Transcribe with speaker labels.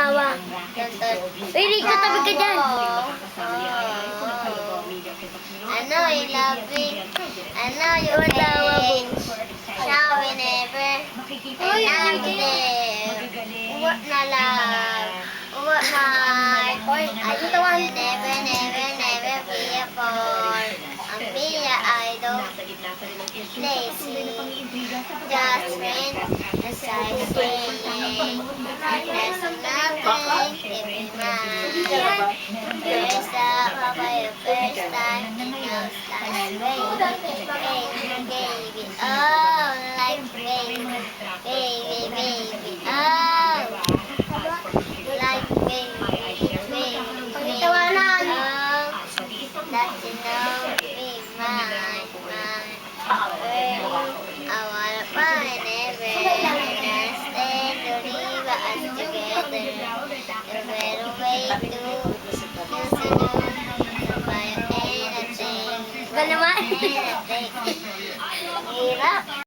Speaker 1: tumawa. Uy, Rico, tabi ka dyan.
Speaker 2: I know you love me. I know you can. Now we never. And I'm there. What na love? What my? I will never, never, never be a boy. I'm be a idol. Lazy. Just friend. As I say. There's nothing to be mine. First up, first time. Now start baby, oh, like baby, oh, like baby,
Speaker 1: Tawanan.
Speaker 2: oh, that you know me, mine. I wanna find everything, stay to live us together. The better way to buy anything.
Speaker 1: Ba naman?
Speaker 2: Anything. Hirap.